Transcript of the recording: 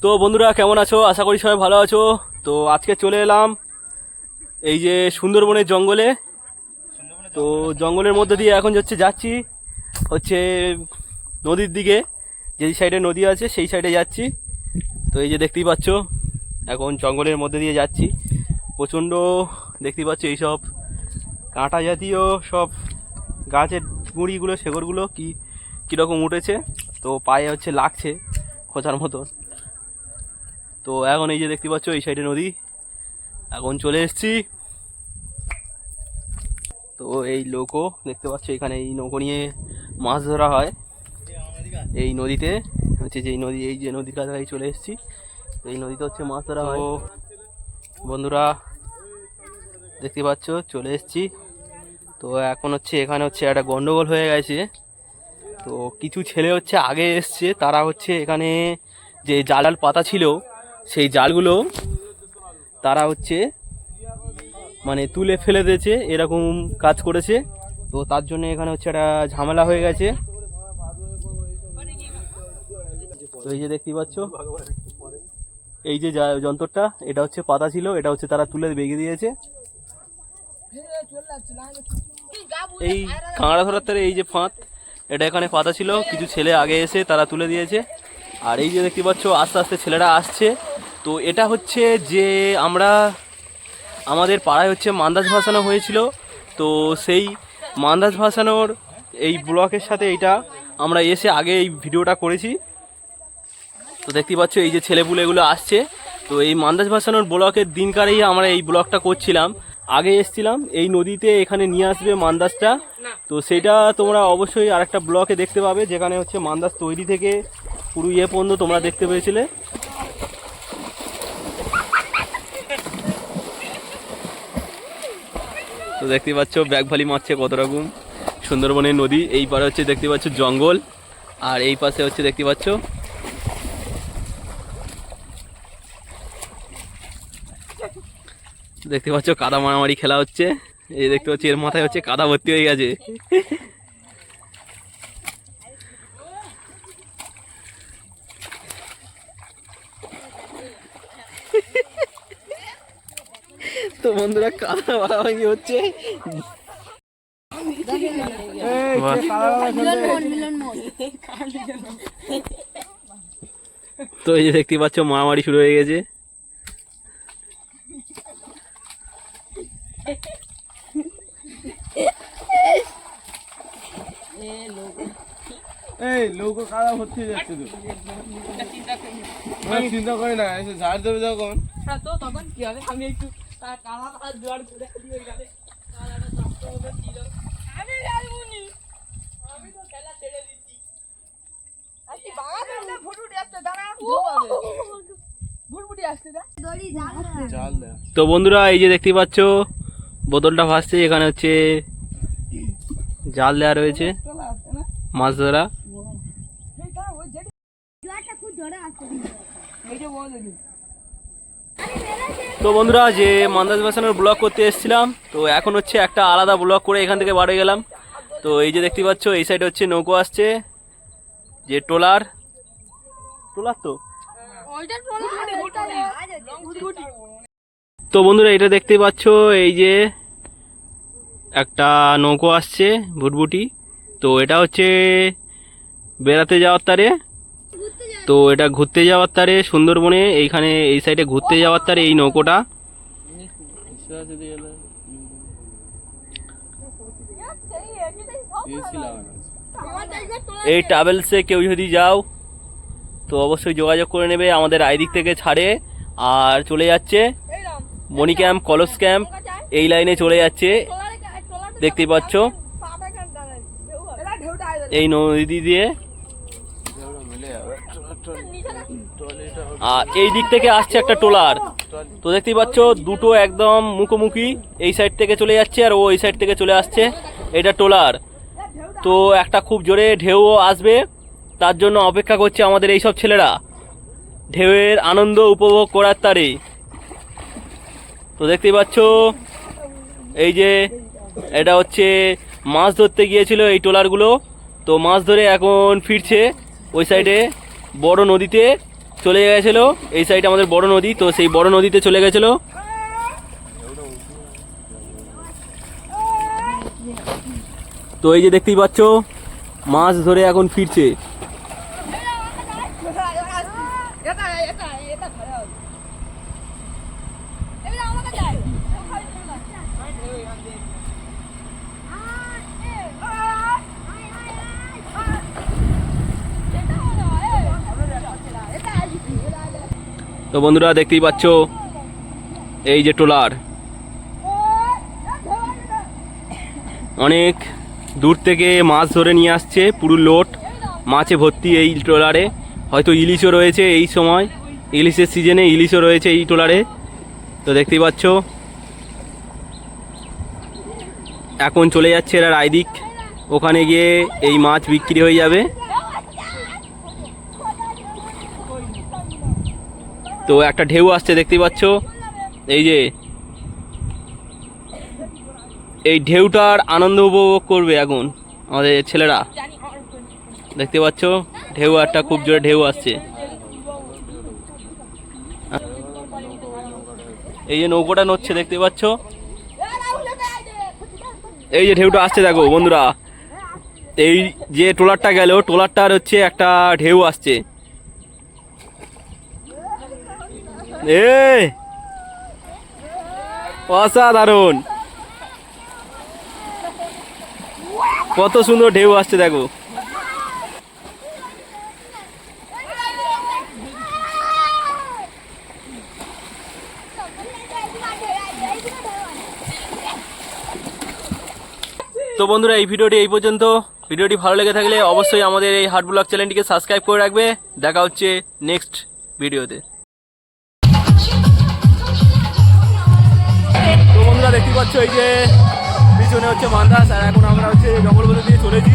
তো বন্ধুরা কেমন আছো? আশা করি সবাই ভালো আছো। তো আজকে চলে এলাম এই যে সুন্দরবনের জঙ্গলে। তো জঙ্গলের মধ্যে দিয়ে এখন যাচ্ছি হচ্ছে নদীর দিকে, যেই সাইডে নদী আছে সেই সাইডে যাচ্ছি। তো এই যে দেখতেই পাচ্ছ এখন জঙ্গলের মধ্যে দিয়ে যাচ্ছি। প্রচণ্ড দেখতেই পাচ্ছ এইসব কাঁটা জাতীয় সব গাছের গুঁড়িগুলো, শেকড়গুলো কীরকম উঠেছে, তো পায়ে লাগছে খোঁচার মতো। তো এখন এই যে দেখতে পাচ্ছ এই সাইডে নদী, এখন চলে এসেছি। তো এই নৌকো দেখতে পাচ্ছ, এখানে এই নৌকো নিয়ে মাছ ধরা হয় এই নদীতে। যেই নদী, এই যে নদীর কাছাকাছি চলে এসেছি, এই নদীতে মাছ ধরা হয়। বন্ধুরা দেখতে পাচ্ছ চলে এসেছি। তো এখন এখানে একটা গন্ডগোল হয়ে গেছে। তো কিছু ছেলে আগে এসছে, তারা এখানে যে জাল পাতা ছিল সেই জালগুলো তারা মানে তুলে ফেলে দিয়েছে, এরকম কাজ করেছে। তো তার জন্য এখানে একটা ঝামেলা হয়ে গেছে। তো এই যে দেখতে পাচ্ছ এই যে যন্ত্রটা, এটা পাতা ছিল, এটা তারা তুলে বেগে দিয়েছে। এই কাঁকড়া ধরার তারে এই যে ফাঁদ, এটা এখানে পাতা ছিল, কিছু ছেলে আগে এসে তারা তুলে দিয়েছে। আর এই যে দেখতে পাচ্ছ আস্তে আস্তে ছেলেরা আসছে। তো এটা যে আমাদের পাড়ায় মান্দাজ ভাসানো হয়েছিল। তো সেই মান্দাজ ভাসানোর এই ব্লকের সাথে এইটা আমরা এসে আগে এই ভিডিওটা করেছি। তো দেখতে পাচ্ছ এই যে ছেলেপুলে এগুলো আসছে। তো এই মান্দাজ ভাসানোর ব্লকের দিনকারেই আমরা এই ব্লকটা করছিলাম। আগে এসছিলাম এই নদীতে, এখানে নিয়ে আসবে মান্দাজটা। তো সেটা তোমরা অবশ্যই আরেকটা ব্লকে দেখতে পাবে, যেখানে মান্দাজ তৈরি থেকে পুরো পর্যন্ত তোমরা দেখতে পেয়েছিলে। তো দেখতে পাচ্ছ ব্যাগভালি মারছে কত রকম। সুন্দরবনের নদী, এই পারে দেখতে পাচ্ছ জঙ্গল, আর এই পাশে দেখতে পাচ্ছ কাদা মারামারি খেলা হচ্ছে। এই দেখতে পাচ্ছি এর মাথায় কাদা ভর্তি হয়ে গেছে। তো বন্ধুরা কাদা মারামারি হচ্ছে। তো এই যে দেখতে পাচ্ছ মারামারি শুরু হয়ে গেছে। এই লোক কাদা ভর্তি যাচ্ছে তো, চিন্তা করে না, এসে ঝাড় দেবে যখন তো তখন কি হবে, আমি একটু কাদা জোয়ার করে দিই ওইখানে। আমি যাইবনি, আমি তো খেলা ছেড়ে দিচ্ছি। আচ্ছা বাবা না ফুটুটি আসছে, দাঁড়া ফুটুটি আসছে, দড়ি জাল দে। তো বন্ধুরা এই যে দেখতে পাচ্ছ বোতলটা ভাসছে, এখানে জাল দেওয়া রয়েছে মাছ ধরা। তো বন্ধুরা যে মান্দাজ ভাসানোর ব্লগ করতে এসেছিলাম, তো এখন একটা আলাদা ব্লগ করে এখান থেকে বাড়ি গেলাম। তো এই যে দেখতে পাচ্ছ এই সাইড নৌকো আসছে, যে ট্রলার তো বন্ধুরা এটা দেখতে পাচ্ছ এই যে একটা নৌকো আসছে ভুটভুটি। তো এটা বেড়াতে যাওয়ার তারে, তো এটা ঘুরতে যাওয়ার তারে সুন্দরবনে, এইখানে এই সাইডে ঘুরতে যাওয়ার তারে এই নৌকোটা। এই ট্রাভেলসে কেউ যদি যাও তো অবশ্যই যোগাযোগ করে নেবে, আমাদের আইদিক থেকে ছাড়ে আর চলে যাচ্ছে মণি ক্যাম্প, কলস ক্যাম্প, এই লাইনে চলে যাচ্ছে। দেখতেই পাচ্ছ এই নদী দিয়ে, আর এই দিক থেকে আসছে একটা ট্রলার। তো দেখতেই পাচ্ছ দুটো একদম মুখোমুখি, এই সাইড থেকে চলে যাচ্ছে আর ও এই সাইড থেকে চলে আসছে, এটা ট্রলার। তো একটা খুব জোরে ঢেউও আসবে, তার জন্য অপেক্ষা করছে আমাদের এইসব ছেলেরা ঢেউয়ের আনন্দ উপভোগ করার তারে। তো দেখতেই পাচ্ছ এই যে এটা মাছ ধরতে গিয়েছিল এই ট্রলারগুলো, তো মাছ ধরে এখন ফিরছে ওই সাইডে বড় নদীতে চলে গেছিলো। এই সাইডে আমাদের বড় নদী, তো সেই বড় নদীতে চলে গেছিলো। তো এই যে দেখতেই পাচ্ছ মাছ ধরে এখন ফিরছে। তো বন্ধুরা দেখতেই পাচ্ছ এই যে ট্রলার, অনেক দূর থেকে মাছ ধরে নিয়ে আসছে, পুরো লোড মাছে ভর্তি এই ট্রলারে। হয়তো ইলিশও রয়েছে, এই সময় ইলিশের সিজনে ইলিশও রয়েছে এই ট্রলারে। তো দেখতেই পাচ্ছ এখন চলে যাচ্ছে এরা রায়দিক, ওখানে গিয়ে এই মাছ বিক্রি হয়ে যাবে। তো একটা ঢেউ আসছে দেখতেই পাচ্ছ, এই যে এই ঢেউটার আনন্দ উপভোগ করবে এখন আমাদের ছেলেরা। দেখতে পাচ্ছ ঢেউ একটা খুব জোরে ঢেউ আসছে। এই যে নৌকোটা নড়ছে দেখতে পাচ্ছ, এই যে ঢেউটা আসছে দেখো বন্ধুরা। এই যে ট্রলারটা গেল, ট্রলারটার হচ্ছে একটা ঢেউ আসছে। অসাধারণ, কত সুন্দর ঢেউ আসছে দেখো। তো বন্ধুরা এই ভিডিওটি এই পর্যন্ত। ভিডিওটি ভালো লেগে থাকলে অবশ্যই আমাদের এই হাট ব্লগ চ্যানেলটিকে সাবস্ক্রাইব করে রাখবে। দেখা হচ্ছে নেক্সট ভিডিওতে। তো বন্ধুরা দেখতে পাচ্ছ এই যে পিছনে হচ্ছে মান্দাস, আর এখন আমরা হচ্ছে জঙ্গল মধ্যে দিয়ে চলেছি।